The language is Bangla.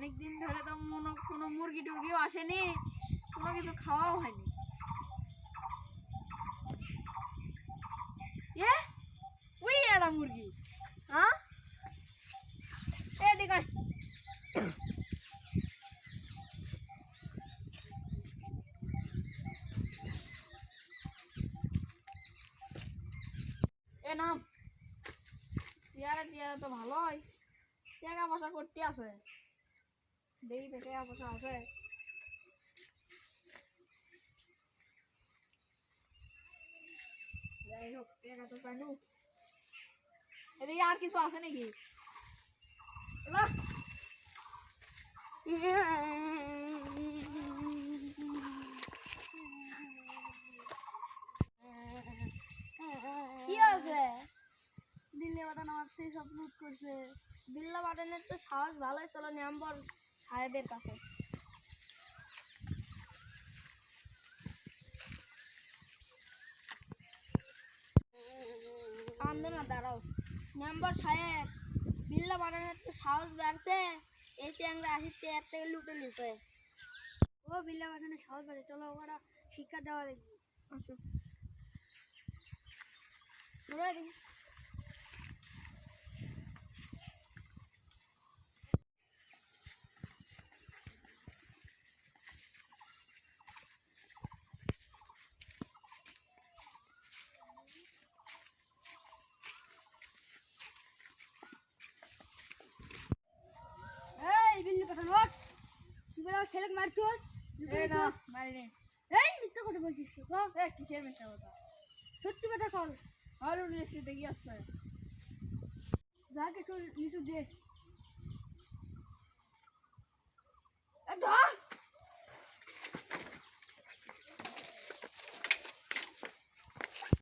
অনেকদিন ধরে তো কোনো মুরগি টুরগিও আসেনি, কোনো কিছু খাওয়াও হয়নি। ওই একটা মুরগি। হ্যাঁ, এদিকে আয়। এ নাম চেয়ারে টিয়ারে তো ভালোই, টাকা পয়সা করতে আছে, দেখি তো টাকা পয়সা আছে। যাই হোক, টাকা তো পাইনু। এদিকে আর কিছু আছে নাকি? কি আছে? দিল্লি বাটান আমার থেকে সব লুট করছে। বিল্লা বাটানের তো সাহস ভালোই, চলো নেম্বর সাহেবের কাছে। কান্দো না, দাঁড়াও। মেম্বার সাহেব, বিল্লা বাটানের তো সাহস বাড়ছে, এই চ্যাংরা 80 থেকে লুটে নিছে। ও বিল্লা বাটানের সাহস বাড়ছে, চলো ওরা শিক্ষা দেওয়া দেখি। আসো। এই বিল্লি পাঠান হোক, তুই বলে ছেলেকে মারছিস? এই না, মারিনি। এই মিথ্যা কথা বলছিস তো? কিসের মিথ্যা কথা? সত্যি কথা কল। আর উনি দেখি আসছে। যা কিছু নিচু দে।